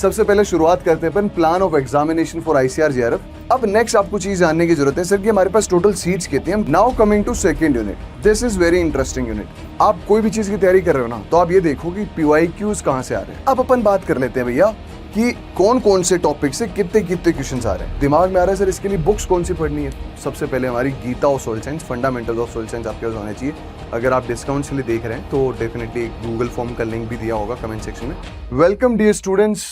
सबसे पहले शुरुआत करते हैं अपन plan of examination for ICR JRF. अब नेक्स्ट आपको चीज जानने की जरूरत है सर कि हमारे पास टोटल सीट्स कितनी है। Now coming to second unit, this is very interesting unit. आप कोई भी चीज की तैयारी कर रहे हो ना, तो आप ये देखो कि पीवाईक्यूज कहां से आ रहे हैं। अब अपन बात कर लेते हैं भैया कि कौन कौन से टॉपिक से कितने कितने क्वेश्चंस आ रहे हैं। दिमाग में आ रहा है सर इसके लिए बुक्स कौन सी पढ़नी है। सबसे पहले हमारी Gita of soil science, fundamental of soil science आपके पास होना चाहिए। अगर आप डिस्काउंट के लिए देख रहे हैं तो डेफिनेटली गूगल फॉर्म का लिंक भी दिया होगा कमेंट सेक्शन में। वेलकम डियर स्टूडेंट्स,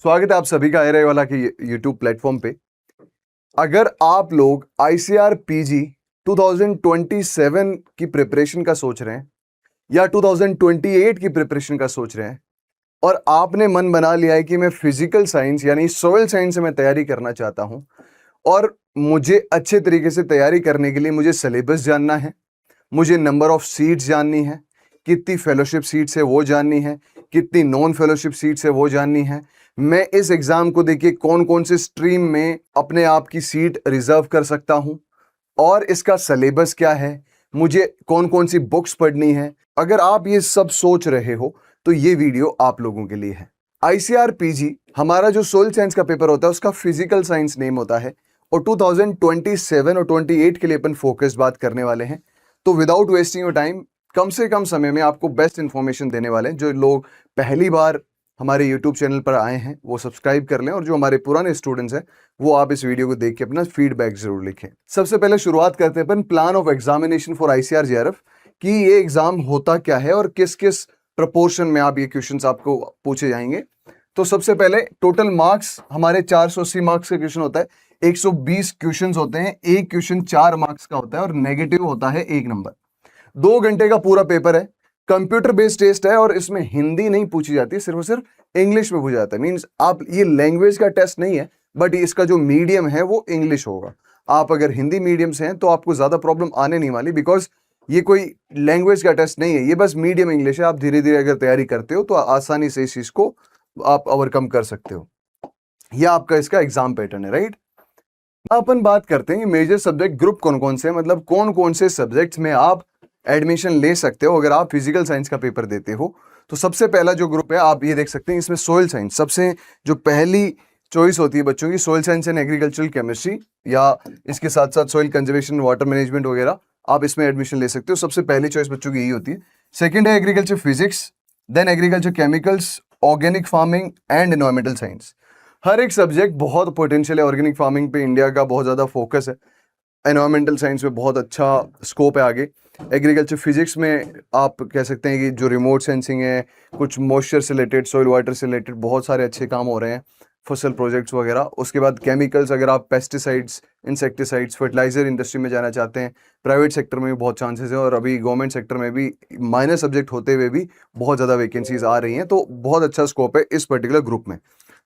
स्वागत है आप सभी का एरे वाला के यूट्यूब प्लेटफॉर्म पे। अगर आप लोग आईसीआर पीजी 2027 की प्रिपरेशन का सोच रहे हैं या 2028 की प्रिपरेशन का सोच रहे हैं और आपने मन बना लिया है कि मैं फिजिकल साइंस यानी सॉइल साइंस से मैं तैयारी करना चाहता हूं और मुझे अच्छे तरीके से तैयारी करने के लिए मुझे सिलेबस जानना है, मुझे नंबर ऑफ सीट्स जाननी है, कितनी फेलोशिप सीट्स है वो जाननी है, कितनी नॉन फेलोशिप सीट्स है वो जाननी है, मैं इस एग्जाम को देखिए कौन कौन से स्ट्रीम में अपने आप की सीट रिजर्व कर सकता हूं और इसका सिलेबस क्या है, मुझे कौन कौन सी बुक्स पढ़नी है। अगर आप ये सब सोच रहे हो तो ये वीडियो आप लोगों के लिए है। आईसीआर पीजी हमारा जो सोइल साइंस का पेपर होता है उसका फिजिकल साइंस नेम होता है और 2027 और 28 के लिए अपन फोकस्ड बात करने वाले हैं। तो विदाउट वेस्टिंग योर टाइम कम से कम समय में आपको बेस्ट इंफॉर्मेशन देने वाले हैं। जो लोग पहली बार हमारे यूट्यूब चैनल पर आए हैं वो सब्सक्राइब कर लें और जो हमारे पुराने स्टूडेंट्स हैं वो आप इस वीडियो को देख के अपना फीडबैक जरूर लिखें। सबसे पहले शुरुआत करते हैं अपन plan of examination for ICR JRF कि ये एग्जाम होता क्या है और किस किस प्रपोर्शन में आप ये क्वेश्चंस आपको पूछे जाएंगे। तो सबसे पहले टोटल मार्क्स हमारे 480 मार्क्स का क्वेश्चन होता है। 120 क्वेश्चंस होते हैं, एक क्वेश्चन 4 मार्क्स का होता है और नेगेटिव होता है 1 नंबर। 2 घंटे का पूरा पेपर है, कंप्यूटर बेस्ड टेस्ट है और इसमें हिंदी नहीं पूछी जाती, सिर्फ और सिर्फ इंग्लिश में पूछा जाता है। मींस आप ये लैंग्वेज का टेस्ट नहीं है बट इसका जो मीडियम है वो इंग्लिश होगा। आप अगर हिंदी मीडियम से हैं तो आपको ज्यादा प्रॉब्लम आने नहीं वाली, बिकॉज ये कोई लैंग्वेज का टेस्ट नहीं है, ये बस मीडियम इंग्लिश है। आप धीरे धीरे अगर तैयारी करते हो तो आसानी से इस चीज को आप ओवरकम कर सकते हो। यह आपका इसका एग्जाम पैटर्न है, राइट। अपन बात करते हैं मेजर सब्जेक्ट ग्रुप कौन कौन से, मतलब कौन कौन से सब्जेक्ट्स में आप एडमिशन ले सकते हो अगर आप फिजिकल साइंस का पेपर देते हो। तो सबसे पहला जो ग्रुप है आप ये देख सकते हैं, इसमें सोइल साइंस सबसे जो पहली चॉइस होती है बच्चों की, soil science and agricultural chemistry या इसके साथ साथ सोइल कंजर्वेशन, वाटर मैनेजमेंट वगैरह आप इसमें एडमिशन ले सकते हो। सबसे पहली चॉइस बच्चों की यही होती है। सेकंड है agriculture physics, then agriculture chemicals, organic farming and environmental science. हर एक सब्जेक्ट बहुत पोटेंशियल है। ऑर्गेनिक फार्मिंग पे इंडिया का बहुत ज़्यादा फोकस है, एनवायरमेंटल साइंस में बहुत अच्छा स्कोप है आगे। एग्रीकल्चर फिजिक्स में आप कह सकते हैं कि जो रिमोट सेंसिंग है, कुछ मॉइस्चर से रिलेटेड, सॉइल वाटर से रिलेटेड बहुत सारे अच्छे काम हो रहे हैं, फसल प्रोजेक्ट्स वगैरह। उसके बाद केमिकल्स, अगर आप पेस्टिसाइड्स, इंसेक्टिसाइड्स, फर्टिलाइजर इंडस्ट्री में जाना चाहते हैं, प्राइवेट सेक्टर में भी बहुत चांसेस है और अभी गवर्नमेंट सेक्टर में भी माइनर सब्जेक्ट होते हुए भी बहुत ज़्यादा वैकेंसीज आ रही हैं। तो बहुत अच्छा स्कोप है इस पर्टिकुलर ग्रुप में।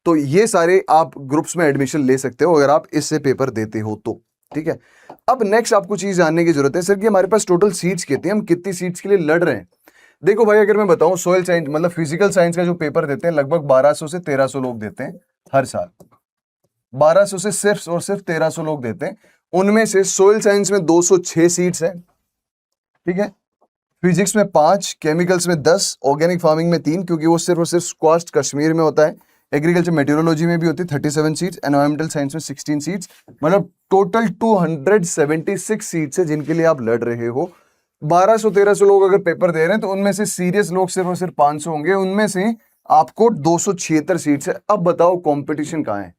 तो ये सारे आप ग्रुप्स में एडमिशन ले सकते हो अगर आप इससे पेपर देते हो तो, ठीक है। अब नेक्स्ट आपको चीज जानने की जरूरत है सर कि हमारे पास टोटल सीट्स कितनी है, हम कितनी सीट्स के लिए लड़ रहे हैं। देखो भाई, अगर मैं बताऊं सोइल साइंस मतलब फिजिकल साइंस का जो पेपर देते हैं लगभग 1200 से 1300 लोग देते हैं हर साल। 1200 से सिर्फ और सिर्फ 1300 लोग देते हैं। उनमें से सोइल साइंस में 206 सीट्स है, ठीक है। फिजिक्स में 5, केमिकल्स में 10, ऑर्गेनिक फार्मिंग में 3 क्योंकि वो सिर्फ और सिर्फ कॉस्ट कश्मीर में होता है। एग्रीकल्चर मेटीरियोलॉजी में भी होती है 37 सीट्स, एनवायरमेंटल साइंस में 16 सीट्स, मतलब टोटल 276 सीट्स है जिनके लिए आप लड़ रहे हो। 1200-1300 लोग अगर पेपर दे रहे हैं तो उनमें से सीरियस लोग सिर्फ और सिर्फ 500 होंगे, उनमें से आपको 276 सीट्स है। अब बताओ कंपटीशन कहां है।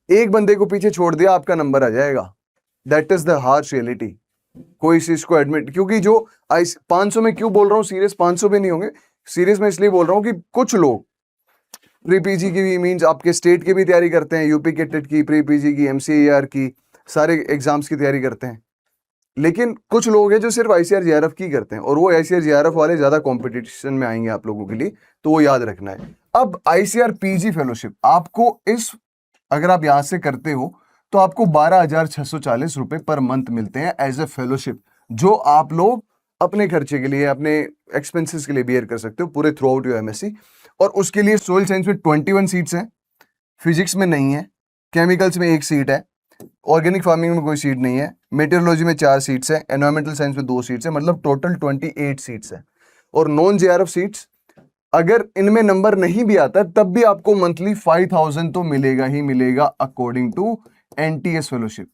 एक बंदे को पीछे छोड़ दिया आपका नंबर आ जाएगा। That is the harsh reality. कोई चीज को एडमिट, क्योंकि जो 500 में क्यों बोल रहा हूं सीरियस 500 भी नहीं होंगे, सीरियस में इसलिए बोल रहा हूं कि कुछ लोग प्री पीजी की भी, मींस आपके स्टेट की भी तैयारी करते हैं, यूपी के टेट की, प्री पीजी की, एमसीआर की, सारे एग्जाम्स की तैयारी करते हैं। लेकिन कुछ लोग हैं जो सिर्फ आईसीआर जेआरएफ की करते हैं और वो आईसीआर जेआरएफ वाले ज्यादा कंपटीशन में आएंगे आप लोगों के लिए, तो वो याद रखना है। अब आईसीआर पीजी फेलोशिप आपको अगर आप यहां से करते हो तो आपको 12,640 रुपए पर मंथ मिलते हैं एज ए फेलोशिप, जो आप लोग अपने खर्चे के लिए, अपने एक्सपेंसेस के लिए बियर कर सकते हो पूरे थ्रू आउट योर एमएससी। और उसके लिए सोइल साइंस में 21 सीट्स हैं, फिजिक्स में नहीं है, केमिकल्स में 1 सीट है, ऑर्गेनिक फार्मिंग में कोई सीट नहीं है, मेटीरियोलॉजी में 4 सीट्स है, एनवायरमेंटल साइंस में 2 सीट्स है, मतलब टोटल 28 सीट्स है। और नॉन जेआरएफ सीट्स अगर इनमें नंबर नहीं भी आता तब भी आपको मंथली 5,000 तो मिलेगा ही मिलेगा, according to NTS fellowship,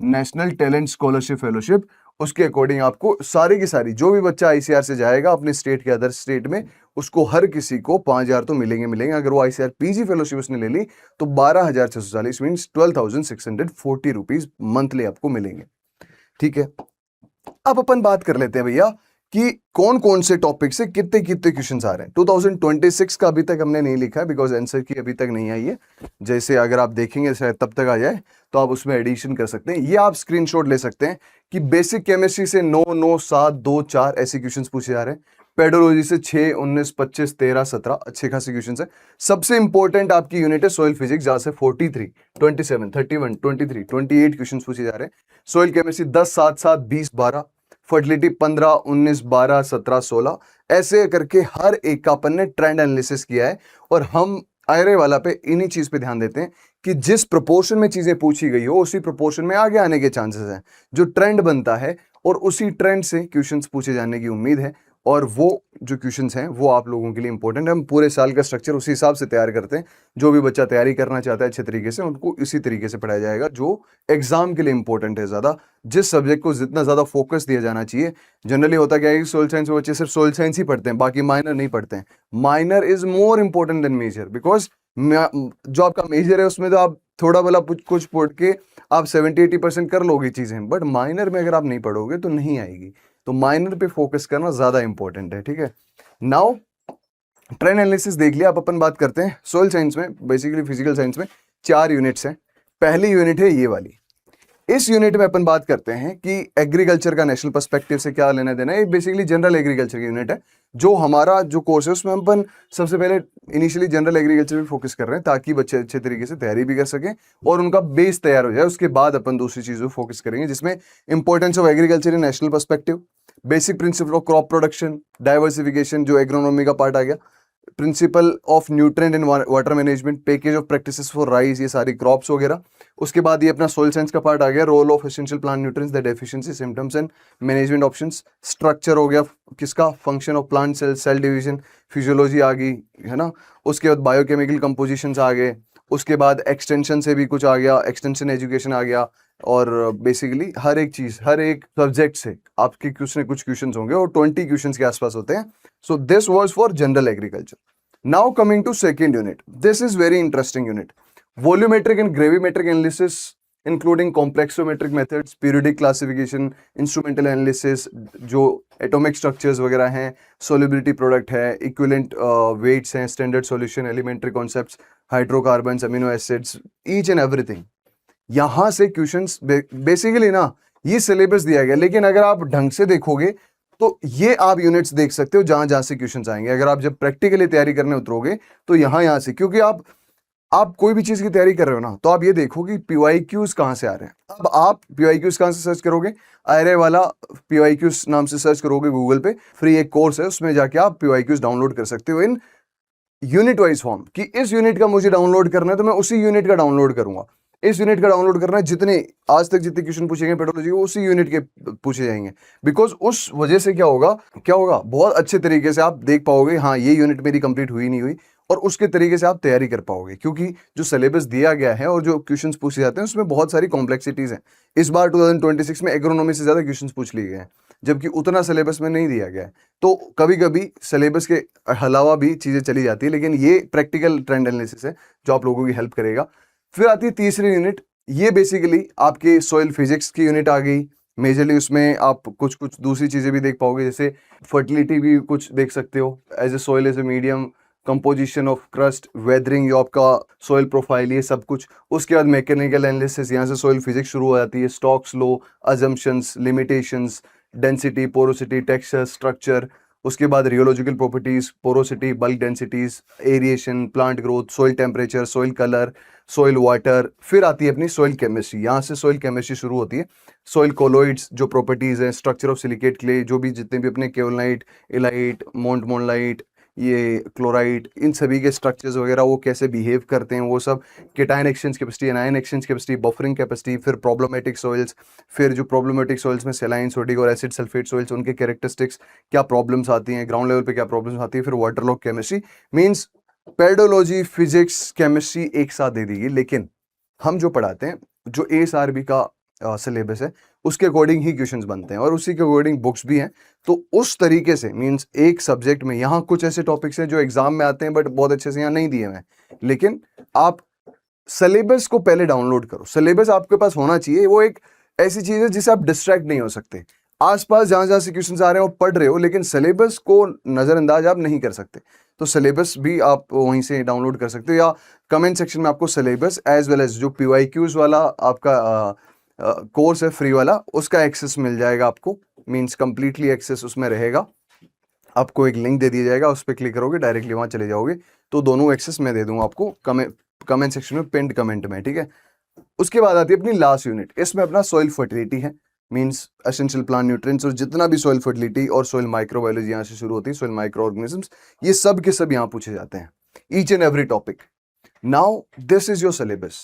national talent scholarship fellowship. उसके अकॉर्डिंग आपको सारी की सारी जो भी बच्चा ICR से जाएगा अपने स्टेट के अदर स्टेट में, उसको हर किसी को 5,000 तो मिलेंगे। अगर वो ICR PG फेलोशिप उसने ले ली तो 12,640 मीन्स 12,640 रुपीज मंथली आपको मिलेंगे। ठीक है, अब अपन बात कर लेते हैं भैया कि कौन कौन से टॉपिक से कितने कितने क्वेश्चंस आ रहे हैं। 2026 का अभी तक हमने नहीं लिखा है बिकॉज आंसर की अभी तक नहीं आई है। जैसे अगर आप देखेंगे शायद तब तक आ जाए तो आप उसमें एडिशन कर सकते हैं। ये आप स्क्रीनशॉट ले सकते हैं कि बेसिक केमिस्ट्री से 9, 9, 7, 2, 4 ऐसे क्वेश्चंस पूछे जा रहे हैं। पेडोलॉजी से 6, 19, 25, 13, 17 अच्छे खासे क्वेश्चंस है। सबसे इंपॉर्टेंट आपकी यूनिट है सॉइल फिजिक्स, जहां से 43, 27, 31, 23, 28 क्वेश्चंस पूछे जा रहे हैं। सॉइल केमिस्ट्री 10, 7, 7, 20, 12, फर्टिलिटी 15, 19, 12, 17, 16 ऐसे करके हर एक का अपन ने ट्रेंड एनालिसिस किया है। और हम आयरे वाला पे इन्हीं चीज पे ध्यान देते हैं कि जिस प्रोपोर्शन में चीजें पूछी गई हो उसी प्रोपोर्शन में आगे आने के चांसेस हैं। जो ट्रेंड बनता है और उसी ट्रेंड से क्वेश्चंस पूछे जाने की उम्मीद है। और वो जो क्वेश्चंस हैं वो आप लोगों के लिए इंपॉर्टेंट है। हम पूरे साल का स्ट्रक्चर उसी हिसाब से तैयार करते हैं। जो भी बच्चा तैयारी करना चाहता है अच्छे तरीके से, उनको इसी तरीके से पढ़ाया जाएगा जो एग्जाम के लिए इंपॉर्टेंट है। ज्यादा जिस सब्जेक्ट को जितना ज्यादा फोकस दिया जाना चाहिए। जनरली होता क्या है कि सोयल साइंस में बच्चे सिर्फ सोयल साइंस ही पढ़ते हैं, बाकी माइनर नहीं पढ़ते हैं। Minor is more important than major, because जो आपका मेजर है उसमें तो आप थोड़ा भला कुछ पढ़ के आप 70-80% कर लोगे चीजें, बट माइनर में अगर आप नहीं पढ़ोगे तो नहीं आएगी। तो माइनर पे फोकस करना ज्यादा इंपॉर्टेंट है। ठीक है, नाउ ट्रेंड एनालिसिस देख लिया। अब अपन बात करते हैं सोयल साइंस में, बेसिकली फिजिकल साइंस में 4 यूनिट्स हैं। पहली यूनिट है ये वाली। इस यूनिट में अपन बात करते हैं कि एग्रीकल्चर का नेशनल पर्सपेक्टिव से क्या लेना देना है। ये बेसिकली जनरल एग्रीकल्चर की यूनिट है। जो हमारा जो कोर्स है उसमें अपन सबसे पहले इनिशियली जनरल एग्रीकल्चर पे फोकस कर रहे हैं ताकि बच्चे अच्छे तरीके से तैयारी भी कर सकें और उनका बेस तैयार हो जाए। उसके बाद अपन दूसरी चीजों पर फोकस करेंगे जिसमें importance of agriculture in national perspective, basic principle of crop production, diversification जो एग्रोनॉमी का पार्ट आ गया, principle of nutrient in water management, package of practices for rice, ये सारी क्रॉप्स वगैरह। उसके बाद ये अपना सोइल साइंस का पार्ट आ गया, role of essential plant nutrients, the deficiency, symptoms and management options. Structure हो गया किसका, function of plant cell, cell division, physiology आ गई है ना। उसके बाद बायोकेमिकल कंपोजिशंस आ गए। उसके बाद एक्सटेंशन से भी कुछ आ गया, एक्सटेंशन एजुकेशन आ गया। और बेसिकली हर एक चीज, हर एक सब्जेक्ट से आपके कुछ न कुछ क्वेश्चंस होंगे और 20 क्वेश्चंस के आसपास होते हैं। So this was for general agriculture. Now coming to second unit, this is very interesting unit. Volumetric and gravimetric analysis including complexometric methods, periodic classification, instrumental analysis, जो एटॉमिक स्ट्रक्चर्स वगैरह हैं, solubility product है, equivalent weights हैं, standard solution, elementary concepts, hydrocarbons, amino acids, each and everything. यहां से questions basically ना ये syllabus दिया गया, लेकिन अगर आप ढंग से देखोगे तो ये आप यूनिट्स देख सकते हो जहां जहां से क्वेश्चंस आएंगे। अगर आप जब प्रैक्टिकली तैयारी करने उतरोगे तो यहां से, क्योंकि आप कोई भी चीज की तैयारी कर रहे हो ना, तो आप ये देखो कि PYQs कहां से आ रहे हैं। अब आप PYQs कहां से सर्च करोगे, आयरे वाला PYQs नाम से सर्च करोगे गूगल पे, फ्री एक कोर्स है उसमें जाके आप PYQs डाउनलोड कर सकते हो इन यूनिट वाइज फॉर्म। कि इस यूनिट का मुझे डाउनलोड करना है तो मैं उसी यूनिट का डाउनलोड करूंगा। इस यूनिट का डाउनलोड करना है, जितने आज तक जितने क्वेश्चन पूछे गए पेडोलॉजी के उसी यूनिट के पूछे जाएंगे। बिकॉज उस वजह से क्या होगा बहुत अच्छे तरीके से आप देख पाओगे हाँ ये यूनिट मेरी कंप्लीट हुई नहीं हुई, और उसके तरीके से आप तैयारी कर पाओगे। क्योंकि जो सिलेबस दिया गया है और जो क्वेश्चंस पूछे जाते हैं उसमें बहुत सारी कॉम्प्लेक्सिटीज हैं। इस बार 2026 में एग्रोनॉमी से ज्यादा क्वेश्चंस पूछ लिए गए हैं, जबकि उतना सिलेबस में नहीं दिया गया है। तो कभी कभी सिलेबस के अलावा भी चीजें चली जाती है, लेकिन ये प्रैक्टिकल ट्रेंड एनालिसिस है जो आप लोगों की हेल्प करेगा। फिर आती है तीसरी यूनिट, ये बेसिकली आपके सॉइल फिजिक्स की यूनिट आ गई। मेजरली उसमें आप कुछ दूसरी चीजें भी देख पाओगे, जैसे फर्टिलिटी भी कुछ देख सकते हो, as a soil as a medium, composition of crust, weathering, ये आपका सॉइल प्रोफाइल, ये सब कुछ। उसके बाद मैकेनिकल एनालिसिस, यहाँ से सॉइल फिजिक्स शुरू हो जाती है। Stokes law, assumptions, limitations, density, porosity, texture, structure. उसके बाद rheological properties, porosity, bulk densities, aeration, plant growth, soil temperature, soil colour, soil water. फिर आती है अपनी सॉइल केमिस्ट्री, यहाँ से सॉइल केमिस्ट्री शुरू होती है। सॉइल कोलोइड्स जो प्रॉपर्टीज हैं, स्ट्रक्चर ऑफ सिलिकेट क्ले, जो भी जितने भी अपने केओलाइट, इलाइट, मोन्टमोनलाइट, ये क्लोराइड, इन सभी के स्ट्रक्चर्स वगैरह वो कैसे बिहेव करते हैं, वो सब, cation exchange capacity, anion exchange capacity, buffering capacity, फिर प्रॉब्लमेटिक सॉइल्स, फिर जो प्रॉब्लमेटिक सॉइल्स में सेलाइन, सोडिक और एसिड सल्फेट सॉइल्स, उनके कैरेक्टरिस्टिक्स, क्या प्रॉब्लम्स आती हैं ग्राउंड लेवल पे, क्या प्रॉब्लम्स आती है, फिर water log chemistry, means pedology, physics, chemistry एक साथ दे देगी। लेकिन हम जो पढ़ाते हैं, जो ASRB का सिलेबस है, उसके अकॉर्डिंग ही क्वेश्चंस बनते हैं और उसी के अकॉर्डिंग बुक्स भी हैं। तो उस तरीके से मींस एक सब्जेक्ट में यहाँ कुछ ऐसे टॉपिक्स हैं जो एग्जाम में आते हैं बट बहुत अच्छे से यहाँ नहीं दिए हैं, लेकिन आप सिलेबस को पहले डाउनलोड करो। सिलेबस आपके पास होना चाहिए, वो एक ऐसी चीज है जिससे आप डिस्ट्रैक्ट नहीं हो सकते। आसपास जहां जहां से क्वेश्चंस आ रहे हैं वो पढ़ रहे हो, लेकिन सिलेबस को नजरअंदाज आप नहीं कर सकते। तो सिलेबस भी आप वहीं से डाउनलोड कर सकते हो, या कमेंट सेक्शन में आपको सिलेबस एज वेल एज जो PYQs वाला आपका कोर्स है फ्री वाला, उसका एक्सेस मिल जाएगा आपको, मींस कंप्लीटली एक्सेस उसमें रहेगा। आपको एक लिंक दे दिया जाएगा, उस पर क्लिक करोगे डायरेक्टली वहां चले जाओगे। तो दोनों एक्सेस मैं दे दूंगा आपको कमेंट सेक्शन में, पिंड कमेंट में, ठीक है। उसके बाद आती है अपनी लास्ट यूनिट, इसमें अपना सॉइल फर्टिलिटी है, मींस एसेंशियल प्लांट न्यूट्रिएंट्स और जितना भी सॉइल फर्टिलिटी और सॉइल माइक्रोबायोलॉजी यहाँ से शुरू होती है, सॉइल माइक्रो ऑर्गेनिजम्स, ये सब के सब यहाँ पूछे जाते हैं, each and every topic. Now this is your syllabus.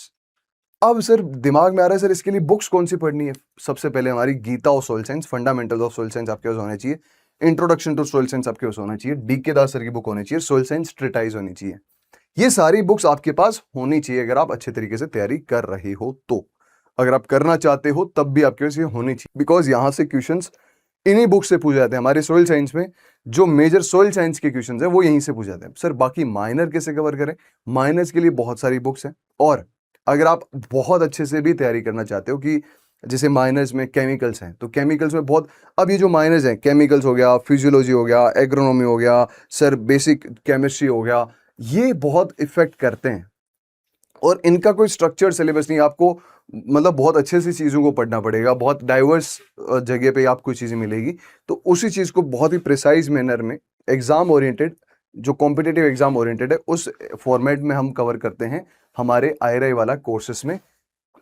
अब सर दिमाग में आ रहा है सर इसके लिए बुक्स कौन सी पढ़नी है। सबसे पहले हमारी Gita of soil science, fundamentals of soil science आपके पास होने चाहिए, इंट्रोडक्शन टू सॉइल साइंस आपके पास होना चाहिए, DK दास सर की बुक होनी चाहिए, सॉइल साइंस ट्रिटाइज होनी चाहिए। ये सारी बुक्स आपके पास होनी चाहिए अगर आप अच्छे तरीके से तैयारी कर रहे हो तो। अगर आप करना चाहते हो तब भी आपके पास ये होनी चाहिए, बिकॉज यहाँ से क्वेश्चंस इन्हीं बुक से पूछे जाते हैं। हमारे सॉइल साइंस में जो मेजर सॉइल साइंस के क्वेश्चंस हैं वो यहीं से पूछे जाते हैं। सर बाकी माइनर कैसे कवर करें? माइनर्स के लिए बहुत सारी बुक्स हैं, और अगर आप बहुत अच्छे से भी तैयारी करना चाहते हो कि जैसे माइनर्स में केमिकल्स हैं, तो केमिकल्स में बहुत, अब ये जो माइनर्स हैं, केमिकल्स हो गया, फिजियोलॉजी हो गया, एग्रोनॉमी हो गया, सर बेसिक केमिस्ट्री हो गया, ये बहुत इफेक्ट करते हैं और इनका कोई स्ट्रक्चर्ड सिलेबस नहीं। आपको मतलब बहुत अच्छे से चीज़ों को पढ़ना पड़ेगा, बहुत डाइवर्स जगह पे आपको चीज़ें मिलेगी, तो उसी चीज़ को बहुत ही प्रिसाइज मैनर में एग्जाम ओरिएंटेड, जो कॉम्पिटिटिव एग्जाम ओरिएंटेड है, उस फॉर्मेट में हम कवर करते हैं हमारे IRI वाला कोर्सेस में।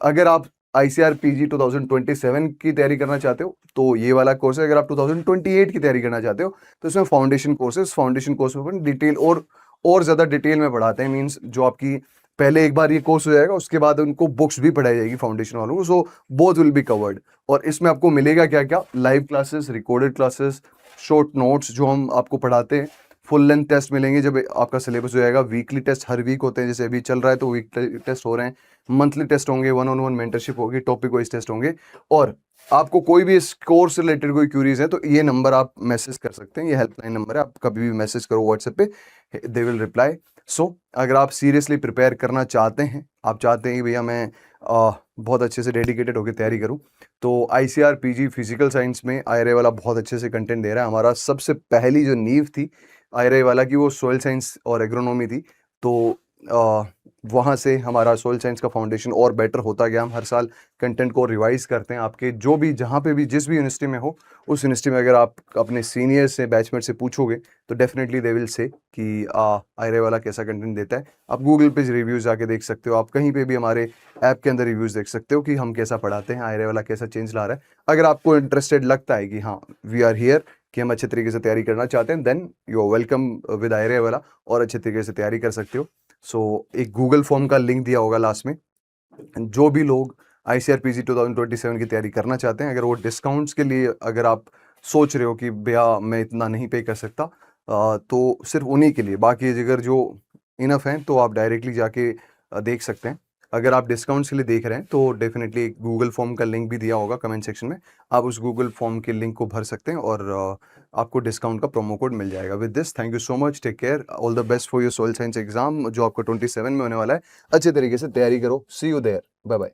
अगर आप ICAR PG 2027 की तैयारी करना चाहते हो तो ये वाला कोर्स है। अगर आप 2028 की तैयारी करना चाहते हो तो इसमें फाउंडेशन कोर्सेस, फाउंडेशन कोर्स में डिटेल और ज़्यादा डिटेल में पढ़ाते हैं, मीन्स जो आपकी पहले एक बार ये कोर्स हो जाएगा उसके बाद उनको बुक्स भी पढ़ाई जाएगी फाउंडेशन वालों को, so both will be covered. और इसमें आपको मिलेगा क्या क्या? Live classes, recorded classes, short notes जो हम आपको पढ़ाते हैं, फुल लेंथ टेस्ट मिलेंगे जब आपका सिलेबस हो जाएगा, वीकली टेस्ट हर वीक होते हैं, जैसे अभी चल रहा है तो वीकली टेस्ट हो रहे हैं, मंथली टेस्ट होंगे, 1-on-1 मेंटरशिप होगी, टॉपिक वाइज टेस्ट होंगे। और आपको कोई भी इस कोर्स से रिलेटेड कोई क्यूरीज है तो ये नंबर आप मैसेज कर सकते हैं, ये हेल्पलाइन नंबर है, आप कभी भी मैसेज करो व्हाट्सएप पे, दे विल रिप्लाई। सो अगर आप सीरियसली प्रिपेयर करना चाहते हैं, आप चाहते हैं कि भैया मैं बहुत अच्छे से डेडिकेटेड होकर तैयारी करूं, तो ICAR PG फिजिकल साइंस में IRI वाला बहुत अच्छे से कंटेंट दे रहा है। हमारा सबसे पहली जो नींव थी IRI वाला की, वो सॉइल साइंस और एग्रोनॉमी थी, तो वहाँ से हमारा सॉइल साइंस का फाउंडेशन और बेटर होता गया। हम हर साल कंटेंट को रिवाइज करते हैं। आपके जो भी जहाँ पे भी जिस भी यूनिवर्सिटी में हो, उस यूनिवर्सिटी में अगर आप अपने सीनियर से, बैचमेट से पूछोगे तो डेफिनेटली दे विल से कि IRI वाला कैसा कंटेंट देता है। आप गूगल पे रिव्यूज़ जाके देख सकते हो, आप कहीं पे भी हमारे ऐप के अंदर रिव्यूज़ देख सकते हो कि हम कैसा पढ़ाते हैं, IRI वाला कैसा चेंज ला रहा है। अगर आपको इंटरेस्टेड लगता है कि हाँ वी आर हियर, कि हम अच्छे तरीके से तैयारी करना चाहते हैं, then you are welcome with IRI वाला, और अच्छे तरीके से तैयारी कर सकते हो। सो एक गूगल फॉर्म का लिंक दिया होगा लास्ट में। जो भी लोग ICAR PG 2027 की तैयारी करना चाहते हैं, अगर वो डिस्काउंट्स के लिए अगर आप सोच रहे हो कि भैया मैं इतना नहीं पे कर सकता, तो सिर्फ उन्हीं के लिए, बाकी अगर जो इनफ हैं तो आप डायरेक्टली जाके देख सकते हैं। अगर आप डिस्काउंट्स के लिए देख रहे हैं तो डेफिनेटली एक गूगल फॉर्म का लिंक भी दिया होगा कमेंट सेक्शन में, आप उस गूगल फॉर्म के लिंक को भर सकते हैं और आपको डिस्काउंट का प्रोमो कोड मिल जाएगा। With this thank you so much, take care, all the best for your soil science exam जो आपका 27 में होने वाला है। अच्छे तरीके से तैयारी करो, सी यू देयर, बाय बाय।